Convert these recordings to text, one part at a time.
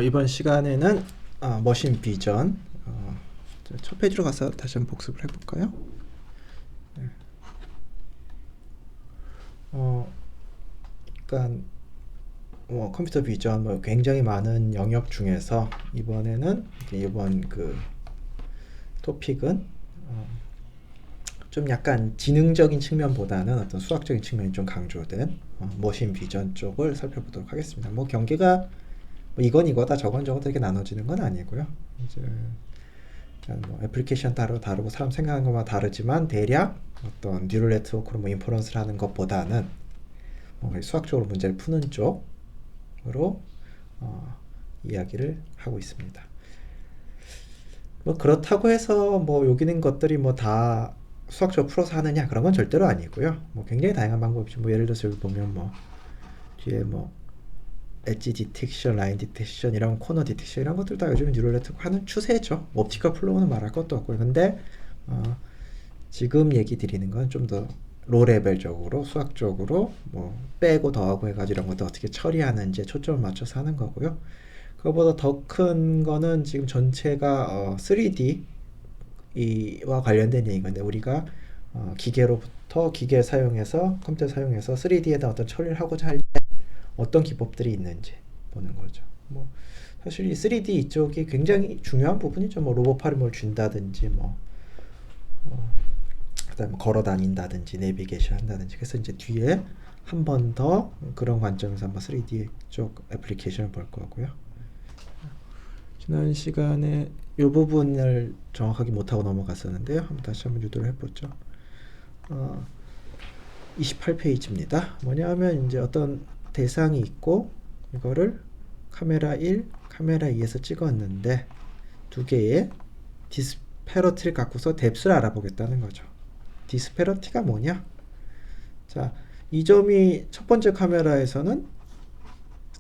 이번 시간에는 머신 비전 첫 페이지로 가서 다시 한번 복습을 해볼까요? 네. 그러니까 컴퓨터 비전 굉장히 많은 영역 중에서 이번에는 이번 그 토픽은 좀 약간 지능적인 측면보다는 어떤 수학적인 측면이 좀 강조된 머신 비전 쪽을 살펴보도록 하겠습니다. 뭐 경계가 이건 이거다 저건 저거다 이렇게 나눠지는 건 아니고요. 이제 뭐 애플리케이션 다르고 사람 생각하는 것만 다르지만 대략 어떤 뉴럴 네트워크로 뭐 인퍼런스를 하는 것보다는 수학적으로 문제를 푸는 쪽으로 이야기를 하고 있습니다. 뭐 그렇다고 해서 뭐 여기 있는 것들이 뭐 다 수학적으로 풀어서 하느냐 그런 건 절대로 아니고요. 뭐 굉장히 다양한 방법이죠. 뭐 예를 들어서 여기 보면 뭐 뒤에 뭐 엣지 디텍션, 라인 디텍션, 이런 코너 디텍션 이런 것들 다 요즘 뉴럴 네트워크 하는 추세죠. 옵티컬 플로우는 말할 것도 없고요. 근데 지금 얘기 드리는 건 좀 더 로레벨적으로 수학적으로 뭐 빼고 더하고 해가지고 이런 것들 어떻게 처리하는지에 초점을 맞춰서 하는 거고요. 그거보다 더 큰 거는 지금 전체가 3D와 관련된 얘기인 건데 우리가 기계로부터 기계 사용해서 컴퓨터 사용해서 3D에다 어떤 처리를 하고자 할 때 어떤 기법들이 있는지 보는 거죠. 뭐 사실 이 3D 이쪽이 굉장히 중요한 부분이죠. 뭐 로봇팔을 뭘 준다든지 그다음에 걸어 다닌다든지 내비게이션 한다든지. 그래서 이제 뒤에 한 번 더 그런 관점에서 한번 3D 쪽 애플리케이션을 볼 거고요. 지난 시간에 이 부분을 정확하게 못하고 넘어갔었는데요. 다시 한번 유도를 해보죠. 28페이지입니다. 뭐냐면 이제 어떤 대상이 있고 이거를 카메라 1, 카메라 2에서 찍었는데 두 개의 디스페러티를 갖고서 뎁스를 알아보겠다는 거죠. 디스페러티가 뭐냐? 자, 이 점이 첫 번째 카메라에서는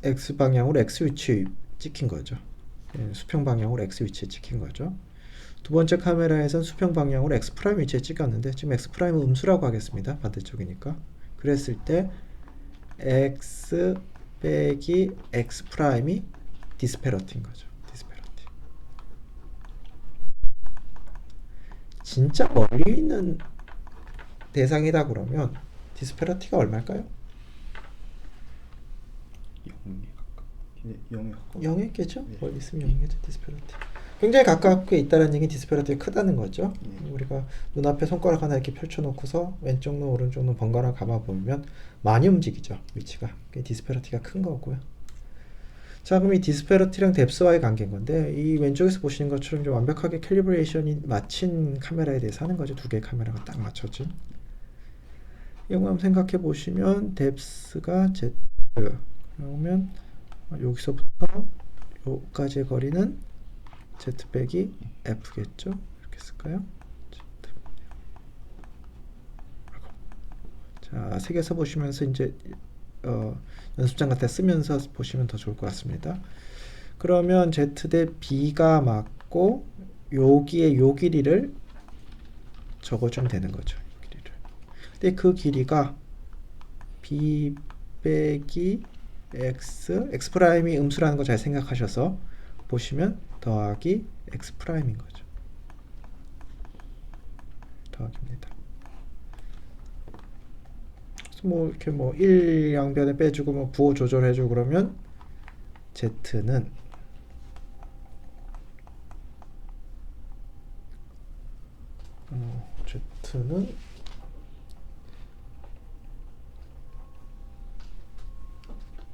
X 방향으로 X 위치에 찍힌 거죠. 수평 방향으로 X 위치에 찍힌 거죠. 두 번째 카메라에서는 수평 방향으로 X 프라임 위치에 찍었는데 지금 X 프라임은 음수라고 하겠습니다. 반대쪽이니까. 그랬을 때 X 빼기 X 프라임이 디스페러티인 거죠. 디스페러티. 진짜 멀리 있는 대상이다 그러면 디스페러티가 얼마일까요? 0에 가까워. 0이겠죠? 네. 멀리 있으면 0이겠죠. 디스페러티. 굉장히 가깝게 있다는 얘기는 디스페러티가 크다는 거죠. 우리가 눈앞에 손가락 하나 이렇게 펼쳐놓고서 왼쪽 눈 오른쪽 눈 번갈아 감아보면 많이 움직이죠. 위치가. 그게 디스페러티가 큰 거고요. 자, 그럼 이 디스페러티랑 뎁스와의 관계인 건데 이 왼쪽에서 보시는 것처럼 좀 완벽하게 캘리브레이션이 맞춘 카메라에 대해서 하는 거죠. 두 개의 카메라가 딱 맞춰진. 이거 한번 생각해 보시면 뎁스가 Z 그러면 여기서부터 여기까지의 거리는 Z 빼기 F겠죠? 이렇게 쓸까요? 자, 색에서 보시면서 이제 연습장 같은 데 쓰면서 보시면 더 좋을 것 같습니다. 그러면 Z 대 B가 맞고 여기에 요 길이를 적어주면 되는 거죠. 길이를. 근데 그 길이가 B 빼기 X 프라임이 음수라는 거 잘 생각하셔서 보시면 더하기 X 프라임인 거죠. 더하기입니다. 뭐 이렇게 뭐 1 양변에 빼주고 뭐 부호 조절해주고 그러면 Z는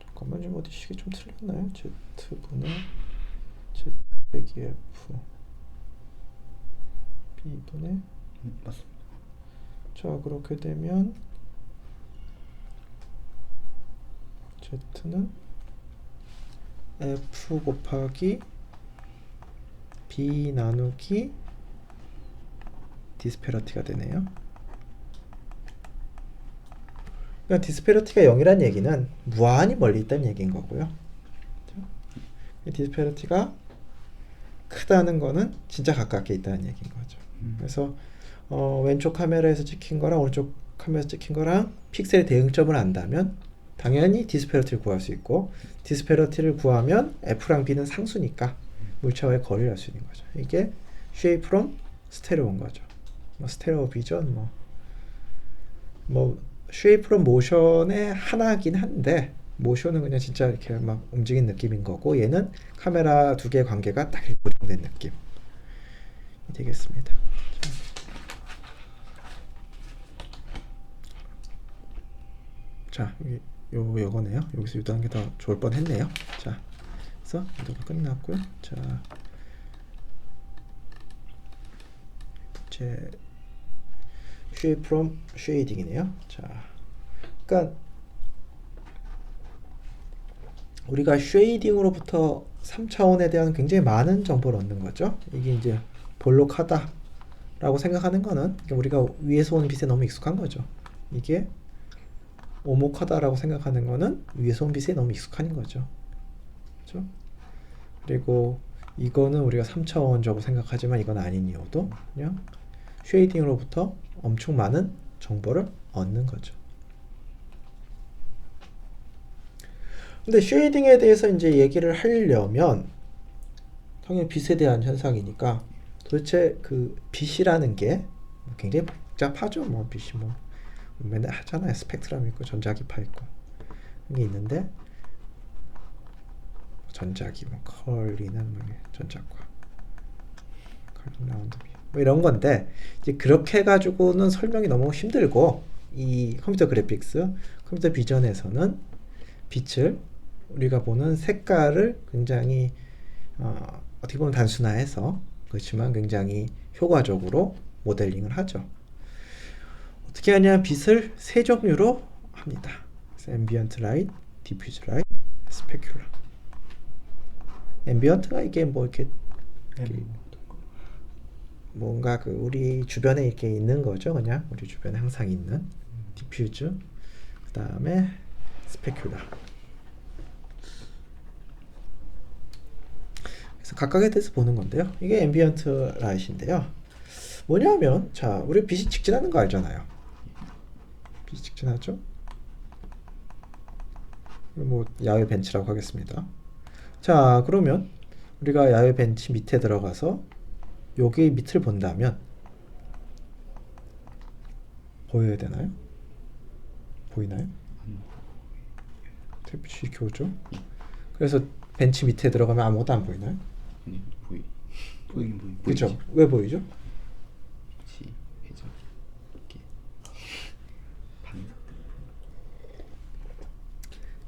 잠깐만 좀 어디 식이 좀 틀렸나요? Z분의 Z 빼기 F B분의 맞습니다. 자, 그렇게 되면 Z는 F 곱하기 B 나누기 디스페러티가 되네요. 그러니까 디스페러티가 0이란 얘기는 무한히 멀리 있다는 얘기인 거고요. 디스페러티가 크다는 거는 진짜 가깝게 있다는 얘기인 거죠. 그래서 왼쪽 카메라에서 찍힌 거랑 오른쪽 카메라에서 찍힌 거랑 픽셀의 대응점을 안다면 당연히 디스페러티를 구할 수 있고, 디스페러티를 구하면 F랑 B는 상수니까 물체와의 거리를 알 수 있는 거죠. 이게 shape from 스테레오인 거죠. 뭐 스테레오 비전 뭐 shape from motion의 하나긴 한데, 모션은 그냥 진짜 이렇게 막 움직이는 느낌인 거고, 얘는 카메라 두 개의 관계가 딱 이렇게 고정된 느낌 되겠습니다. 자, 요거네요. 여기서 유도한 게 더 좋을 뻔했네요. 자, 그래서 유도가 끝났고요. 자, 이제 shape from shading이네요. 자, 그러니까 우리가 쉐이딩으로부터 3차원에 대한 굉장히 많은 정보를 얻는 거죠. 이게 이제 볼록하다라고 생각하는 거는 우리가 위에서 오는 빛에 너무 익숙한 거죠. 이게 오목하다라고 생각하는 거는 위에서 온 빛에 너무 익숙한 거죠. 그렇죠? 그리고 이거는 우리가 3차원적으로 생각하지만 이건 아닌 이유도 그냥 쉐이딩으로부터 엄청 많은 정보를 얻는 거죠. 근데 쉐이딩에 대해서 이제 얘기를 하려면 당연히 빛에 대한 현상이니까 도대체 그 빛이라는 게 굉장히 복잡하죠. 뭐 빛이 뭐 맨날 하잖아요. 스펙트럼 있고 전자기파 있고 이게 있는데, 전자기 뭐 컬리는 뭐 전자과 컬리 라운드 뭐 이런 건데, 이제 그렇게 해가지고는 설명이 너무 힘들고, 이 컴퓨터 그래픽스, 컴퓨터 비전에서는 빛을 우리가 보는 색깔을 굉장히 어떻게 보면 단순화해서, 그렇지만 굉장히 효과적으로 모델링을 하죠. 어떻게 하냐, 빛을 세 종류로 합니다. 앰비언트 라이트, 디퓨즈 라이트, 스페큘러. 앰비언트가 이게 뭐 이렇게 뭔가 그 우리 주변에 이렇게 있는 거죠. 그냥 우리 주변에 항상 있는. 디퓨즈, 그 다음에 스페큘러. 그래서 각각에 대해서 보는 건데요. 이게 앰비언트 라이트인데요. 뭐냐면, 자, 우리 빛이 직진하는 거 알잖아요. 빛이 직진하죠? 뭐 야외 벤치라고 하겠습니다. 자, 그러면 우리가 야외 벤치 밑에 들어가서 여기 밑을 본다면 보여야 되나요? 보이나요? 빛이 이렇게 오죠? 그래서 벤치 밑에 들어가면 아무것도 안 보이나요? 아니, 보이긴 보이죠. 그죠? 왜 보이죠? 빛이 회전 이렇게 반사.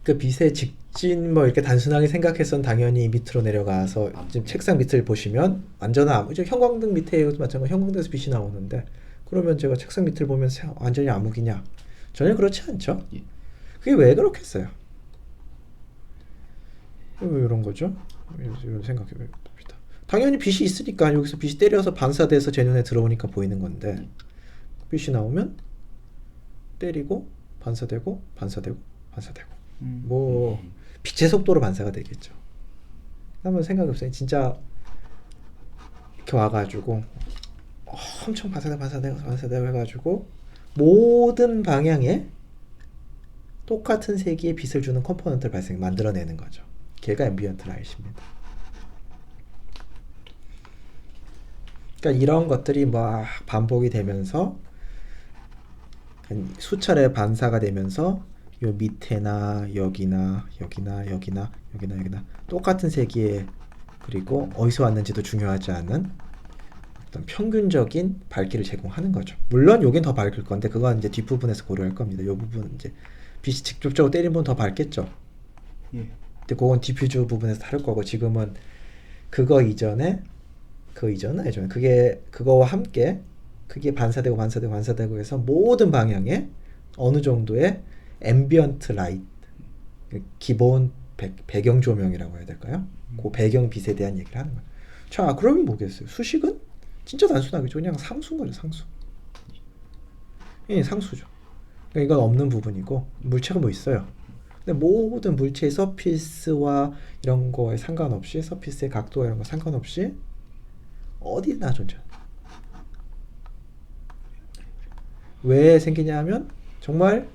그 빛의 직진 뭐 이렇게 단순하게 생각해선 당연히 밑으로 내려가서 지금 책상 밑을 보시면 완전 형광등 밑에 마찬가지로 형광등에서 빛이 나오는데, 그러면 제가 책상 밑을 보면 완전히 암흑이냐? 전혀 그렇지 않죠. 예. 그게 왜 그렇겠어요? 왜 이런 거죠? 이런 생각해 봅니다. 당연히 빛이 있으니까 여기서 빛이 때려서 반사돼서 제 눈에 들어오니까 보이는 건데, 빛이 나오면 때리고 반사되고 반사되고 반사되고 뭐 빛의 속도로 반사가 되겠죠. 한번 생각해보세요. 진짜 이렇게 와가지고 엄청 반사되고 해가지고 모든 방향에 똑같은 세기의 빛을 주는 컴포넌트를 만들어내는 거죠. 걔가 앰비언트 라이트입니다. 그러니까 이런 것들이 막 반복이 되면서 수차례 반사가 되면서 요 밑에나 여기나 똑같은 세기에, 그리고 어디서 왔는지도 중요하지 않은 어떤 평균적인 밝기를 제공하는 거죠. 물론 여긴 더 밝을 건데 그건 이제 뒷부분에서 고려할 겁니다. 이 부분 이제 빛이 직접적으로 때리는 부분 더 밝겠죠. 예. 근데 그건 디퓨즈 부분에서 다를 거고, 지금은 그거 이전에 그게 그거와 함께 그게 반사되고 해서 모든 방향에 어느 정도의 앰비언트 라이트, 기본 배경 조명이라고 해야 될까요? 그 배경 빛에 대한 얘기를 하는 거예요. 자, 그러면 뭐겠어요? 수식은 진짜 단순하겠죠. 그냥 상수인 거죠, 상수. 예, 상수죠. 그러니까 이건 없는 부분이고, 물체가 뭐 있어요. 근데 모든 물체의 서피스와 이런 거에 상관없이, 서피스의 각도와 이런 거 상관없이 어디나 존재. 왜 생기냐 하면 정말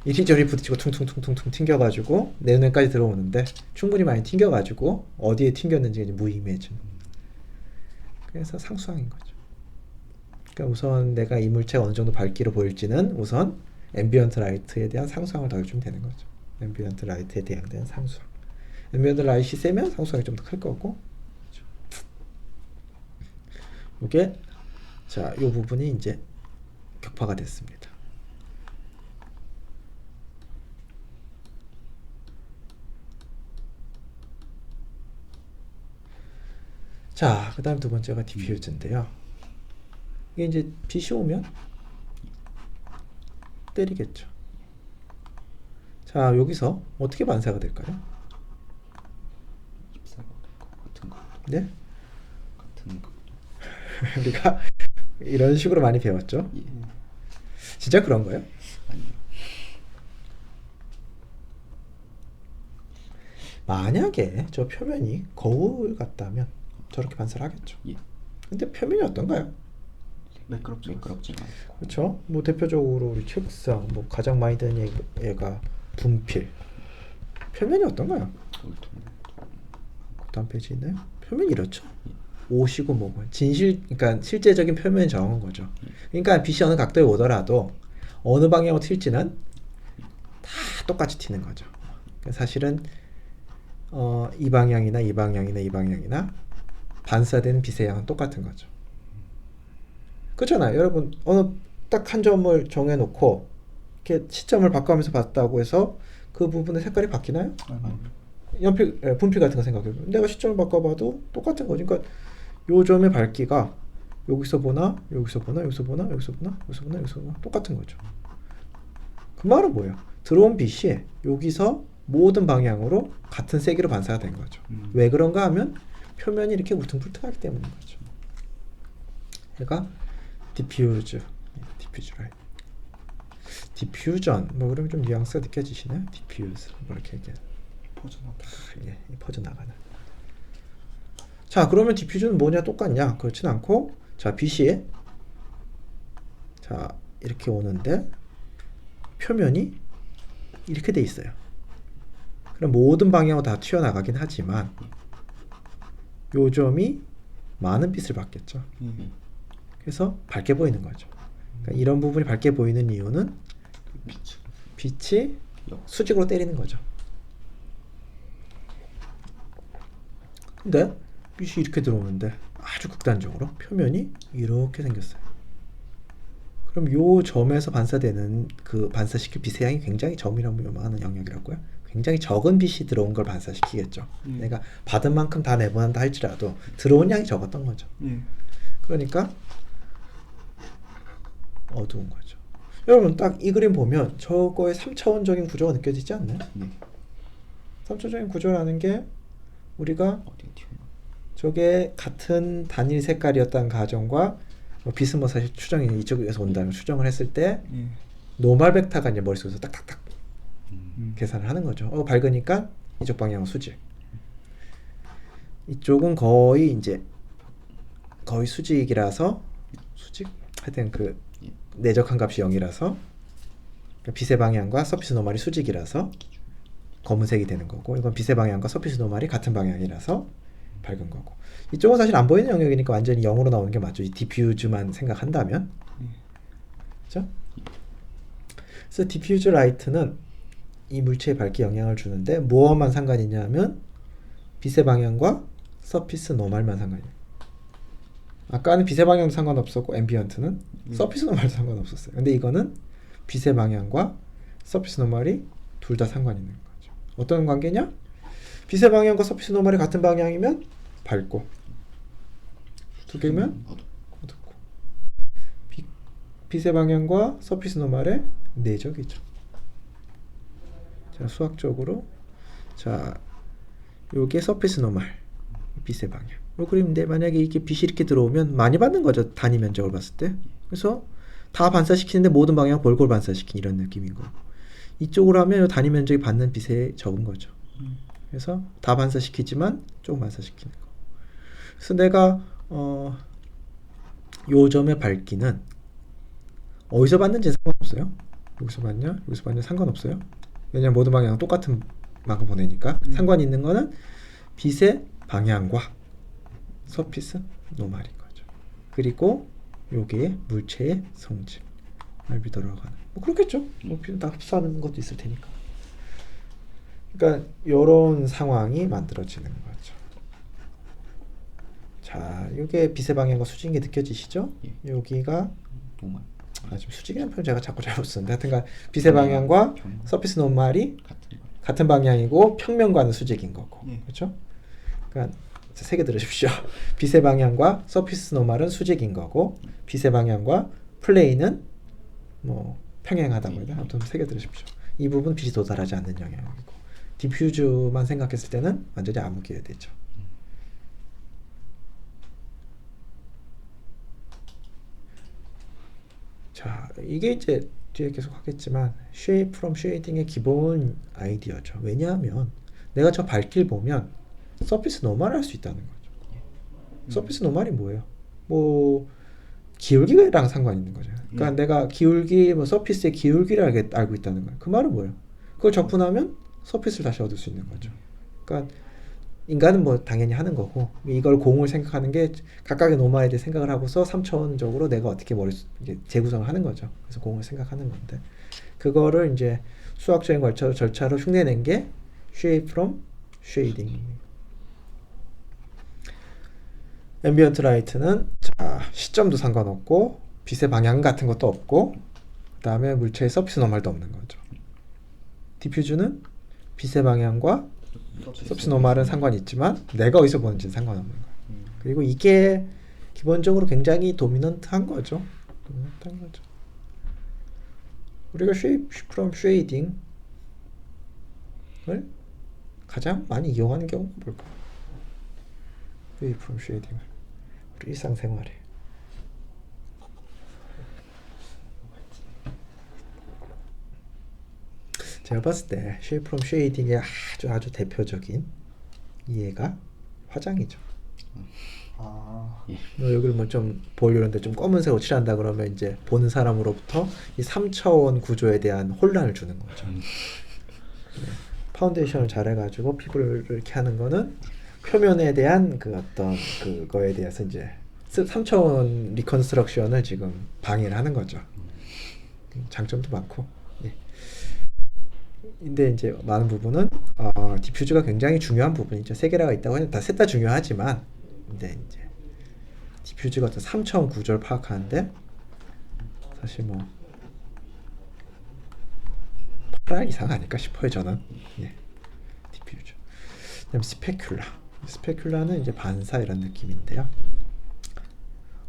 이리저리 부딪히고 퉁퉁퉁퉁퉁 튕겨가지고 내 눈에까지 들어오는데 충분히 많이 튕겨가지고 어디에 튕겼는지 이제 무의미해지는. 그래서 상수항인 거죠. 그러니까 우선 내가 이 물체가 어느 정도 밝기로 보일지는 우선 앰비언트 라이트에 대한 상수항을 더해주면 되는 거죠. 앰비언트 라이트에 대한 상수항. 앰비언트 라이트이 세면 상수항이 좀 더 클 거고. 이게 자, 이 부분이 이제 격파가 됐습니다. 자, 그 다음 두 번째가 디퓨즈인데요. 이게 이제 빛이 오면 때리겠죠. 자, 여기서 어떻게 반사가 될까요? 같은 거. 네? 같은 거. 우리가 이런 식으로 많이 배웠죠. 예. 진짜 그런 거예요? 아니요. 만약에 저 표면이 거울 같다면 저렇게 반사를 하겠죠. 예. 근데 표면이 어떤가요? 매끄럽지가 않고. 그렇죠. 뭐 대표적으로 우리 최극상 뭐 가장 많이 되는 얘가 분필. 표면이 어떤가요? 다음 페이지 있나요? 표면이 이렇죠. 옷이고 뭐고 진실, 그러니까 실제적인 표면이 정한 거죠. 그러니까 빛이 어느 각도에 오더라도 어느 방향으로 튈지는 다 똑같이 튀는 거죠. 그러니까 사실은 이 방향이나 이 방향이나 이 방향이나 반사되는 빛의 양은 똑같은 거죠. 그렇잖아요. 여러분 어느 딱 한 점을 정해놓고 이렇게 시점을 바꿔가면서 봤다고 해서 그 부분의 색깔이 바뀌나요? 연필, 분필 같은 거 생각해보면 내가 시점을 바꿔봐도 똑같은 거지. 그러니까 요 점의 밝기가 여기서 보나 여기서 보나 여기서 보나 여기서 보나 여기서 보나 여기서 보나 똑같은 거죠. 그 말은 뭐예요? 들어온 빛이 여기서 모든 방향으로 같은 세기로 반사가 된 거죠. 왜 그런가 하면 표면이 이렇게 울퉁불퉁하기 때문인 거죠. 얘가 디퓨즈 라이트. 디퓨전 뭐 그러면 좀 뉘앙스가 느껴지시나요? 디퓨즈 뭐 이렇게 퍼져나가는. 자, 그러면 디퓨전은 뭐냐? 똑같냐? 그렇진 않고, 자, 빛이 자 이렇게 오는데 표면이 이렇게 돼 있어요. 그럼 모든 방향으로 다 튀어나가긴 하지만 요 점이 많은 빛을 받겠죠. 그래서 밝게 보이는 거죠. 그러니까 이런 부분이 밝게 보이는 이유는 빛이 수직으로 때리는 거죠. 근데 빛이 이렇게 들어오는데 아주 극단적으로 표면이 이렇게 생겼어요. 그럼 요 점에서 반사되는 그 반사시킬 빛의 양이 굉장히 점이라고 하는 영역이라고요. 굉장히 적은 빛이 들어온 걸 반사시키겠죠. 내가 받은 만큼 다 내보낸다 할지라도 들어온 양이 적었던 거죠. 그러니까 어두운 거죠. 여러분 딱 이 그림 보면 저거의 3차원적인 구조가 느껴지지 않나요? 3차원적인 구조라는 게 우리가 저게 같은 단일 색깔이었다는 가정과 빛은 뭐 사실 추정이 이쪽에서 온다는 추정을 했을 때 노멀 벡터가 이제 머릿속에서 딱딱딱 계산을 하는 거죠. 밝으니까 이쪽 방향은 수직. 이쪽은 거의 이제 거의 수직이라서 수직? 하여튼 그 내적한 값이 0이라서 빛의 방향과 서피스 노멀이 수직이라서 검은색이 되는 거고, 이건 빛의 방향과 서피스 노멀이 같은 방향이라서 밝은 거고, 이쪽은 사실 안 보이는 영역이니까 완전히 0으로 나오는 게 맞죠. 이 디퓨즈만 생각한다면. 그렇죠? 그래서 디퓨즈 라이트는 이 물체의 밝기에 영향을 주는데 뭐와만 상관이 있냐면 빛의 방향과 서피스 노멀만 상관이에요. 아까는 빛의 방향도 상관없었고 앰비언트는 서피스 노멀도 상관없었어요. 근데 이거는 빛의 방향과 서피스 노멀이 둘 다 상관이 있는 거죠. 어떤 관계냐? 빛의 방향과 서피스 노멀이 같은 방향이면 밝고 두 개면 어둡고, 빛의 방향과 서피스 노멀의 내적이죠. 자, 수학적으로 자 요게 서피스 노멀 빛의 방향 요 그림인데, 만약에 이게 빛이 이렇게 들어오면 많이 받는 거죠. 단위 면적을 봤을 때. 그래서 다 반사시키는데 모든 방향 골고루 반사시킨 이런 느낌인 거고, 이쪽으로 하면 요 단위 면적이 받는 빛에 적은 거죠. 그래서 다 반사시키지만 조금 반사시키는 거. 그래서 내가 요 점의 밝기는 어디서 받는지 상관없어요. 여기서 봤냐? 여기서 봤냐? 상관없어요. 왜냐면 모든 방향은 똑같은 만큼 보내니까. 상관 있는 거는 빛의 방향과 서피스 노말인 거죠. 그리고 요게 물체의 성질 알비 들어가는 뭐 그렇겠죠. 뭐 다 흡수하는 것도 있을 테니까. 그러니까 요런 상황이 만들어지는 거죠. 자, 이게 빛의 방향과 수직인 게 느껴지시죠? 예. 여기가 노말. 지금 수직이라는 표현 제가 자꾸 잘못 쓰는데 하여튼간 빛의 방향과 서피스 노말이 같은 방향이고 평면과는 수직인 거고. 예. 그렇죠? 그러니까 세 개 들으십시오. 빛의 방향과 서피스 노말은 수직인 거고 빛의 방향과 플레인은 뭐 평행하다고 해야 되나? 아무튼 세 개 들으십시오. 이 부분 빛이 도달하지 않는 영역이고 디퓨즈만 생각했을 때는 완전히 암흑이어야 되죠. 자, 이게 이제 뒤에 계속 하겠지만 Shape from Shading의 기본 아이디어죠. 왜냐하면 내가 저 밝기를 보면 서피스 노멀 할 수 있다는 거죠. 서피스 노멀이 뭐예요? 뭐 기울기랑 상관 있는 거죠. 그러니까 내가 기울기, 뭐 서피스의 기울기를 알고 있다는 거예요. 그 말은 뭐예요? 그걸 적분하면 서피스를 다시 얻을 수 있는 거죠. 그러니까 인간은 뭐 당연히 하는 거고 이걸 공을 생각하는 게 각각의 노마에 대해 생각을 하고서 3차원적으로 내가 어떻게 이게 재구성을 하는 거죠. 그래서 공을 생각하는 건데 그거를 이제 수학적인 절차로 흉내낸 게 Shape from Shading. 앰비언트 라이트는 자, 시점도 상관없고 빛의 방향 같은 것도 없고 그 다음에 물체의 서피스 노멀도 없는 거죠. 디퓨즈는 빛의 방향과 서피스 노멀은 상관이 있지만 내가 어디서 보는지는 상관없는 거예요. 그리고 이게 기본적으로 굉장히 도미넌트한 거죠. 도미넌트한 거죠. 우리가 Shape from Shading을 가장 많이 이용하는 경우가 뭘까요? Shape from Shading을 우리 일상생활에 제가 봤을 때 Shape from Shading의 아주 대표적인 이해가 화장이죠. 뭐 여기를 뭐 좀 보려는데 좀 검은색으로 칠한다 그러면 이제 보는 사람으로부터 이 3차원 구조에 대한 혼란을 주는 거죠. 파운데이션을 잘해가지고 피부를 이렇게 하는 거는 표면에 대한 그 어떤 그거에 대해서 이제 3차원 리컨스트럭션을 지금 방해를 하는 거죠. 장점도 많고. 예. 근데 이제 많은 부분은 디퓨즈가 굉장히 중요한 부분이죠. 세 개라가 있다고 하는데 다 셋 다 중요하지만 근데 이제 디퓨즈가 어떤 3차원 구조를 파악하는데 사실 뭐 8알 이상 아닐까 싶어요 저는. 예. 디퓨즈. 그다음 스페큘라는 이제 반사 이런 느낌인데요.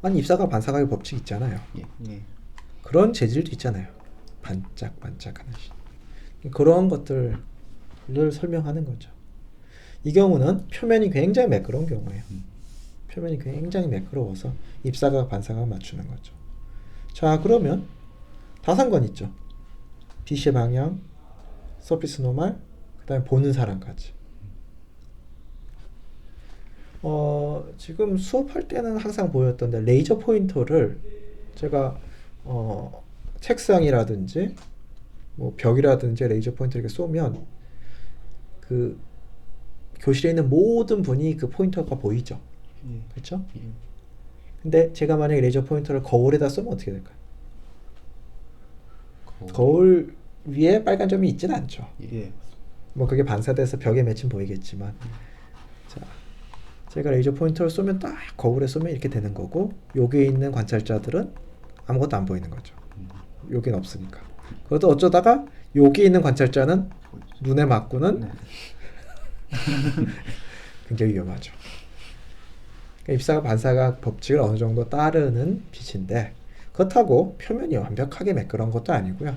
아니 입사가 반사각의 법칙 있잖아요. 예. 그런 재질도 있잖아요. 반짝반짝하는 그런 것들을 설명하는 거죠. 이 경우는 표면이 굉장히 매끄러운 경우예요. 표면이 굉장히 매끄러워서 입사각 반사각 맞추는 거죠. 자 그러면 다 상관 있죠. 빛의 방향, 서피스 노멀, 그 다음에 보는 사람까지. 지금 수업할 때는 항상 보였던데 레이저 포인터를 제가 책상이라든지 뭐 벽이라든지 레이저 포인터를 이렇게 쏘면 그 교실에 있는 모든 분이 그 포인터가 보이죠. 그렇죠? 근데 제가 만약에 레이저 포인터를 거울에다 쏘면 어떻게 될까요? 거울 위에 빨간 점이 있진 않죠. 예. 뭐 그게 반사돼서 벽에 맺힌 보이겠지만 자 제가 레이저 포인터를 쏘면 딱 거울에 쏘면 이렇게 되는 거고 여기에 있는 관찰자들은 아무것도 안 보이는 거죠. 여긴 없으니까. 그래도 어쩌다가 여기 있는 관찰자는 눈에 맞고는 굉장히 위험하죠. 그러니까 입사각 반사각 법칙을 어느 정도 따르는 빛인데 그렇다고 표면이 완벽하게 매끄러운 것도 아니고요.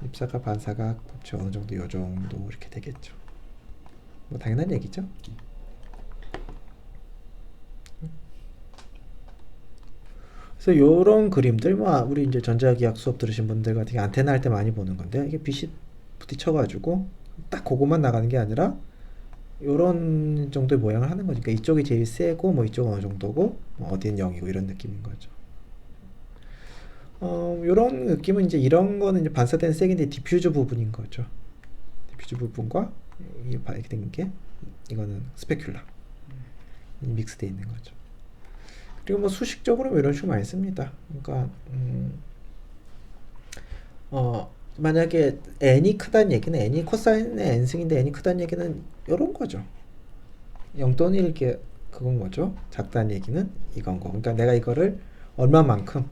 입사각 반사각 법칙 어느 정도 요 정도 이렇게 되겠죠. 뭐 당연한 얘기죠. 그래서 요런 그림들 뭐 우리 이제 전자기학 수업 들으신 분들 같은 게 안테나 할 때 많이 보는 건데 이게 빛이 부딪혀가지고 딱 그것만 나가는 게 아니라 요런 정도의 모양을 하는 거니까 이쪽이 제일 세고 뭐 이쪽은 어느 정도고 뭐 어디는 0이고 이런 느낌인 거죠. 요런 느낌은 이제 이런 거는 이제 반사된 색인데 디퓨즈 부분인 거죠. 디퓨즈 부분과 이렇게 된 게 이거는 스페‌큘라 믹스되어 있는 거죠. 그리고 뭐 수식적으로 뭐 이런 식으로 많이 씁니다. 그러니까 만약에 n이 크다는 얘기는 n이 코사인의 n승인데 n이 크다는 얘기는 이런 거죠. 0 또는 1 이렇게 그건 거죠. 작다는 얘기는 이건 거. 그러니까 내가 이거를 얼마만큼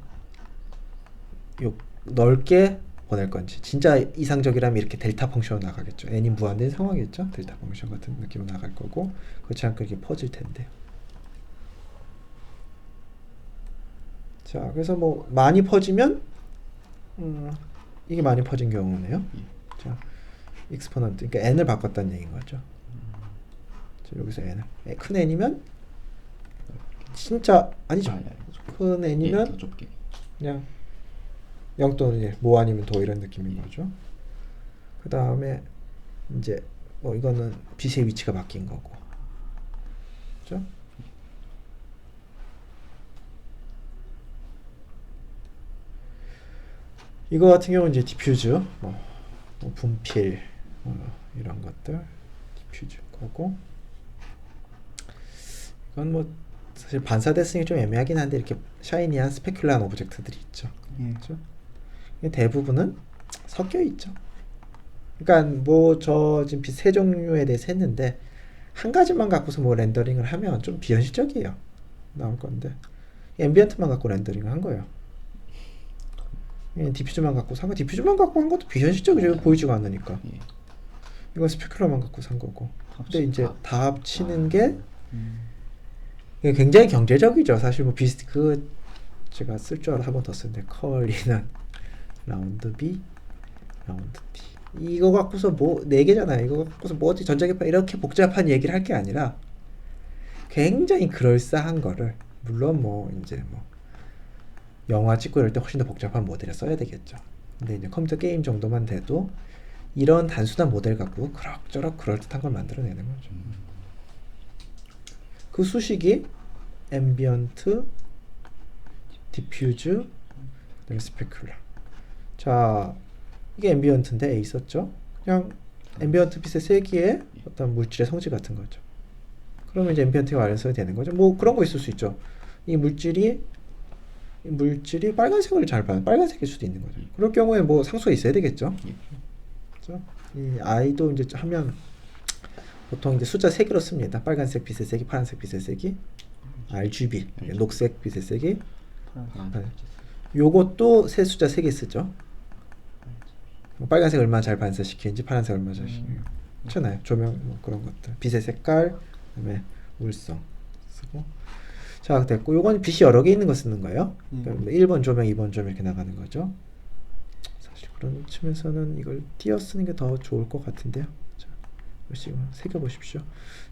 넓게 보낼 건지. 진짜 이상적이라면 이렇게 델타 펑션으로 나가겠죠. n이 무한대인 상황이겠죠. 델타 펑션 같은 느낌으로 나갈 거고, 그렇지 않고 이렇게 퍼질 텐데. 자, 그래서 뭐 많이 퍼지면 이게 많이 퍼진 경우네요. 자, 익스포넌트, 그러니까 n을 바꿨다는 얘기인 거죠. 자, 여기서 n을 큰 n이면 진짜 아니죠. 큰 n이면 더 좁게. 그냥 0 또는 1, 뭐 아니면 도 이런 느낌인 거죠. 그 다음에 이제 뭐 이거는 빛의 위치가 바뀐 거고, 그렇죠? 이거 같은 경우는 이제 디퓨즈, 뭐 분필, 이런 것들 디퓨즈 거고, 이건 뭐 사실 반사대칭이 좀 애매하긴 한데 이렇게 샤이니한 스페큘라한 오브젝트들이 있죠. 그렇죠? 대부분은 섞여 있죠. 그러니까 뭐 저 지금 빛 세 종류에 대해서 했는데 한 가지만 갖고서 뭐 렌더링을 하면 좀 비현실적이에요. 나올 건데 앰비언트만 갖고 렌더링을 한 거예요. 디퓨즈만 갖고 산 거, 디퓨즈만 갖고 한 것도 비현실적이죠. 보이지가 않으니까. 이건 스페큘러만 갖고 산 거고. 근데 이제 다 합치는 게 이게 굉장히 경제적이죠. 사실 뭐 그 제가 쓸 줄 알아 한 번 더 쓰는데 컬리는 라운드 B, 라운드 T. 이거 갖고서 뭐 4개잖아요. 이거 갖고서 뭐 어디 전자기파 이렇게 복잡한 얘기를 할 게 아니라 굉장히 그럴싸한 거를, 물론 뭐 이제 뭐 영화 찍고 이럴 때 훨씬 더 복잡한 모델을 써야 되겠죠. 근데 이제 컴퓨터 게임 정도만 돼도 이런 단순한 모델 갖고 그럭저럭 그럴듯한 걸 만들어내는 거죠. 그 수식이 앰비언트, 디퓨즈, 스페큘라. 자, 이게 앰비언트인데 A 있었죠? 그냥 앰비언트 빛의 세기의 어떤 물질의 성질 같은 거죠. 그러면 이제 앰비언트가 완성이 되는 거죠. 뭐 그런 거 있을 수 있죠. 이 물질이 빨간색을 잘 봐요. 빨간색일 수도 있는 거죠. 그럴 경우에 뭐 상수가 있어야 되겠죠. 그렇죠? 이 I도 이제 하면 보통 이제 숫자 3개로 씁니다. 빨간색 빛의 세기, 파란색 빛의 세기, RGB, 녹색 빛의 세기. 요것도 세 숫자 3개 쓰죠. 빨간색 얼마나 잘 반사시키는지, 파란색 얼마나 잘 시키는지. 그렇잖아요. 조명 뭐 그런 것들. 빛의 색깔, 그다음에 울성 쓰고. 자, 됐고, 요건 빛이 여러 개 있는 거 쓰는 거예요. 그러니까 1번 조명, 2번 조명 이렇게 나가는 거죠. 사실 그런 측면에서는 이걸 띄어 쓰는 게 더 좋을 것 같은데요. 자, 새겨 보십시오.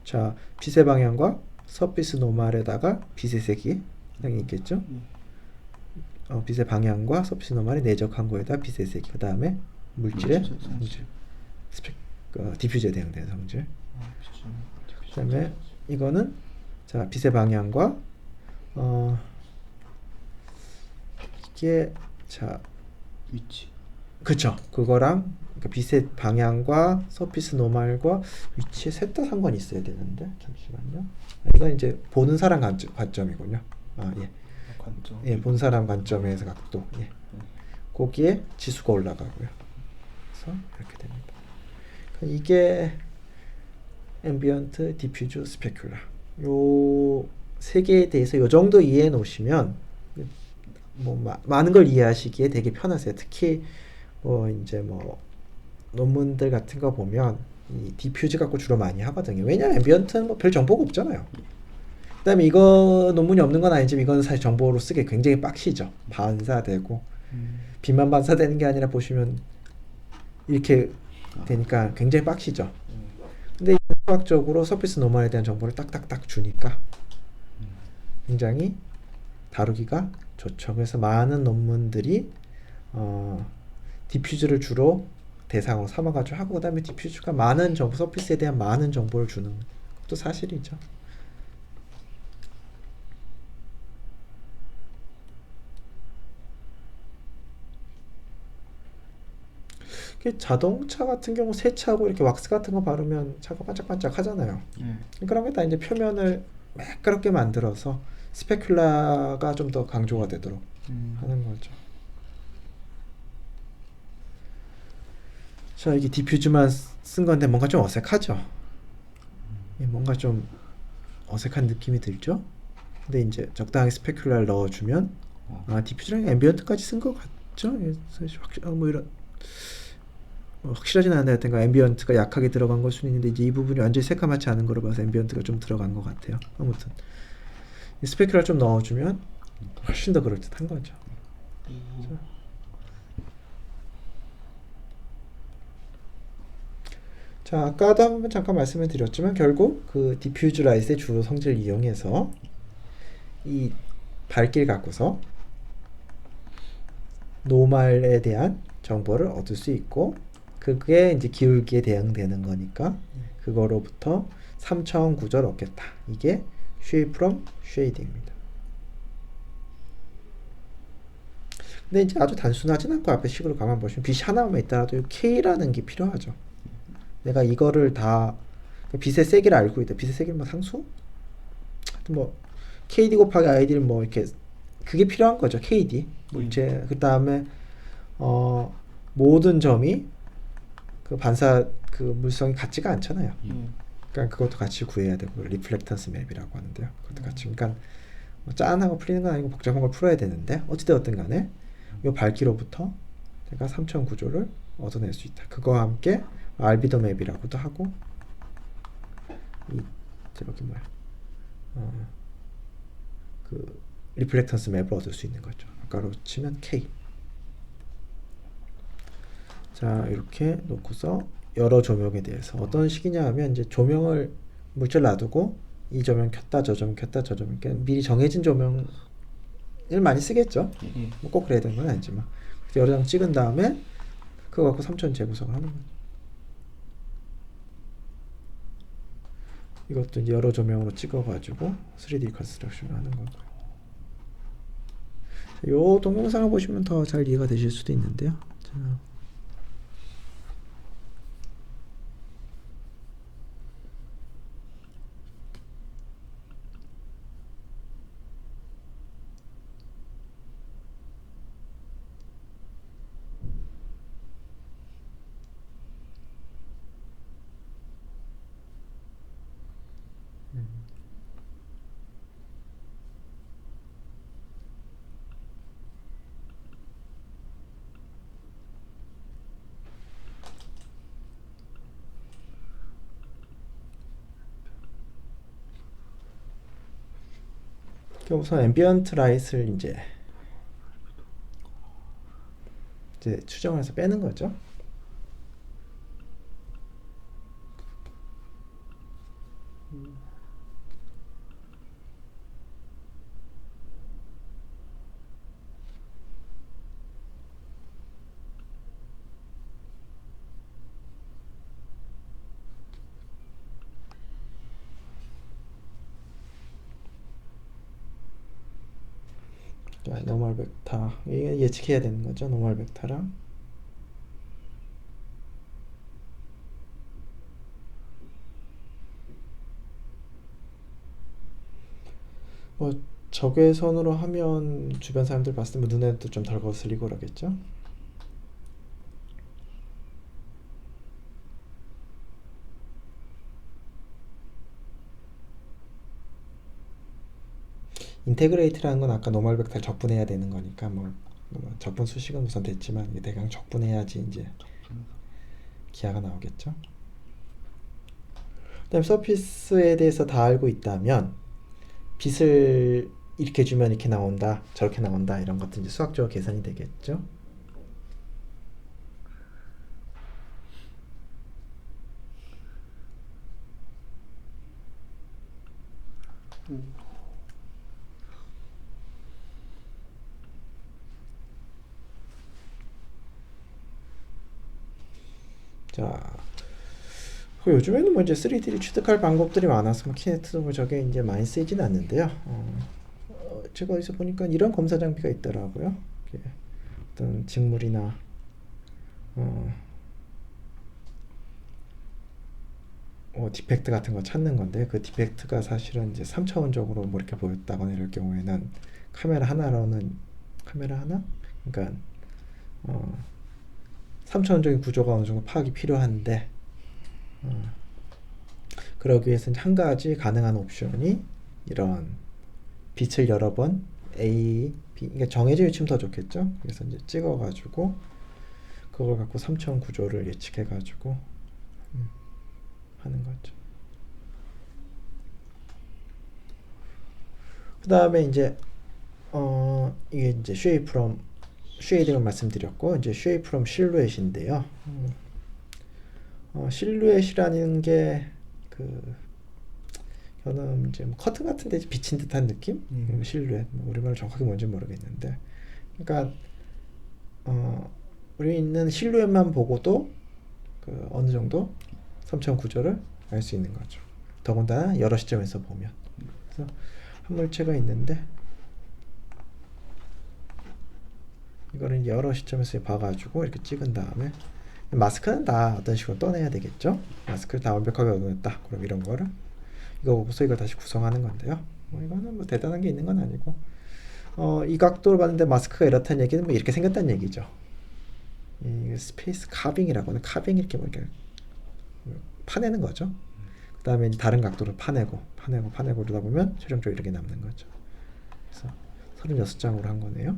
자, 빛의 방향과 서피스 노멀에다가 빛의 색이 당연히 있겠죠. 빛의 방향과 서피스 노멀에 내적한 거에다 빛의 색이, 그 다음에 물질의 성질, 디퓨즈에 대응되는 성질. 그 다음에 이거는 자, 빛의 방향과 이게 자 위치. 그쵸. 그거랑 그러니까 빛의 방향과 서피스 노멀과 위치에 셋 다 상관이 있어야 되는데 잠시만요. 이건 이제 보는 사람 관점이군요. 예. 관점. 예, 본 사람 관점에서 각도. 예. 거기에 지수가 올라가고요. 그래서 이렇게 됩니다. 그러니까 이게 앰비언트, 디퓨즈, 스페큘라. 요 세 개에 대해서 요 정도 이해해 놓으시면 뭐 많은 걸 이해하시기에 되게 편하세요. 특히 뭐 이제 뭐 논문들 같은 거 보면 이 디퓨즈 갖고 주로 많이 하거든요. 왜냐면 앰비언트는 뭐 별 정보가 없잖아요. 그다음에 이거 논문이 없는 건 아니지만 이건 사실 정보로 쓰기 굉장히 빡시죠. 반사되고 빛만 반사되는 게 아니라 보시면 이렇게 되니까 굉장히 빡시죠. 근데 수학적으로 서피스 노멀에 대한 정보를 딱딱딱 주니까 굉장히 다루기가 좋죠. 그래서 많은 논문들이 디퓨즈를 주로 대상으로 삼아가지고 하고, 그 다음에 디퓨즈가 많은 정보, 서피스에 대한 많은 정보를 주는 것도 사실이죠. 자동차 같은 경우 세차하고 이렇게 왁스 같은 거 바르면 차가 반짝반짝 하잖아요. 그런 게 다 이제 표면을 매끄럽게 만들어서 스페‌큘라가 좀 더 강조가 되도록 하는 거죠. 자, 이게 디퓨즈만 쓴 건데 뭔가 좀 어색하죠. 뭔가 좀 어색한 느낌이 들죠. 근데 이제 적당히 스페큘라를 넣어주면 디퓨즈랑 앰비언트까지 쓴 것 같죠. 뭐 이런 확실하진 않은데 하여튼 앰비언트가 약하게 들어간 걸 수는 있는데 이제 이 부분이 완전히 새까맣지 않은 거로 봐서 앰비언트가 좀 들어간 것 같아요. 아무튼 이 스페큘라를 좀 넣어주면 훨씬 더 그럴듯한 거죠. 자, 아까도 한번 잠깐 말씀을 드렸지만 결국 그 디퓨즈 라이트의 주로 성질을 이용해서 이 밝기를 갖고서 노멀에 대한 정보를 얻을 수 있고 그게 이제 기울기에 대응되는 거니까 그거로부터 3차원 구조를 얻겠다. 이게 shape from shade입니다. 근데 이제 아주 단순하진 않고 앞에 식으로 가만 보시면 빛이 하나만 있더라도 K라는 게 필요하죠. 내가 이거를 다 빛의 세기를 알고 있다. 빛의 세기는 뭐 상수? 하여튼 뭐 KD 곱하기 ID를 뭐 이렇게 그게 필요한 거죠. KD 물체. 그 다음에 모든 점이 그 반사 그 물성이 같지가 않잖아요. 그러니까 그것도 같이 구해야 되고 리플렉턴스 맵이라고 하는데요. 그것도 같이 그러니까 뭐 짠하고 풀리는 건 아니고 복잡한 걸 풀어야 되는데 어찌되었든 간에 이 밝기로부터 제가 3차원 구조를 얻어낼 수 있다. 그거와 함께 알비도 맵이라고도 하고 이 저기 뭐야 그 리플렉턴스 맵을 얻을 수 있는 거죠. 아까로 치면 K. 자, 이렇게 놓고서 여러 조명에 대해서 어떤 식이냐 하면 이제 조명을 물질 놔두고 이 조명 켰다 저 조명 켰다 저 조명 그러니까 미리 정해진 조명을 많이 쓰겠죠. 뭐 꼭 그래야 되는 건 아니지만 여러 장 찍은 다음에 그거 갖고 3차원 재구성을 하는 거죠. 이것도 이제 여러 조명으로 찍어가지고 3D 컨스트럭션을 하는 거고요. 이 동영상을 보시면 더 잘 이해가 되실 수도 있는데요. 자. 우선 앰비언트 라이트를 이제 추정을 해서 빼는 거죠. 자, 노멀 벡터 이게 예측해야 되는 거죠. 노멀 벡터랑 뭐 적외선으로 하면 주변 사람들 봤을 때 뭐 눈에도 좀 덜 거슬리고 그러겠죠. 인테그레이트라는 건 아까 노멀 벡터를 적분해야 되는 거니까 뭐 적분 수식은 우선 됐지만 이게 대강 적분해야지 이제 기하가 나오겠죠. 그다음 서피스에 대해서 다 알고 있다면 빛을 이렇게 주면 이렇게 나온다, 저렇게 나온다 이런 것들 이제 수학적으로 계산이 되겠죠. 자, 요즘에는 뭐 이제 3D를 취득할 방법들이 많아서 뭐 키네트도 뭐 저게 이제 많이 쓰이진 않는데요. 제가 어디서 보니까 이런 검사 장비가 있더라고요. 어떤 직물이나 디펙트 같은 거 찾는 건데 그 디펙트가 사실은 이제 3차원적으로 뭐 이렇게 보였다거나 이럴 경우에는 카메라 하나로는 카메라 하나? 그러니까 3차원적인 구조가 어느 정도 파악이 필요한데 그러기 위해서는 한 가지 가능한 옵션이 이런 빛을 여러 번 A, B 그러니까 정해져 있으면 더 좋겠죠. 그래서 이제 찍어가지고 그걸 갖고 3차원 구조를 예측해가지고 하는 거죠. 그 다음에 이제 이게 이제 쉐이프 프롬 쉐이딩을 말씀드렸고 이제 쉐이프 프롬 실루엣인데요. 실루엣이라는 게 저는 이제 뭐 커튼 같은데 비친 듯한 느낌? 실루엣 우리말 정확하게 뭔지 모르겠는데 그러니까 우리는 실루엣만 보고도 어느 정도 3차원 구조를 알 수 있는 거죠. 더군다나 여러 시점에서 보면. 그래서 한 물체가 있는데 이거를 여러 시점에서 봐가지고 이렇게 찍은 다음에 마스크는 다 어떤 식으로 떠내야 되겠죠. 마스크를 다 완벽하게 얻어냈다. 그럼 이런 거를 이거 보고서 이걸 다시 구성하는 건데요. 이거는 뭐 대단한 게 있는 건 아니고 이 각도로 봤는데 마스크가 이렇다는 얘기는 뭐 이렇게 생겼다는 얘기죠. 이 스페이스 카빙이라고 하는 카빙 이렇게 뭐 이렇게 파내는 거죠. 그 다음에 다른 각도로 파내고 그러다 보면 최종적으로 이렇게 남는 거죠. 그래서 36장으로 한 거네요.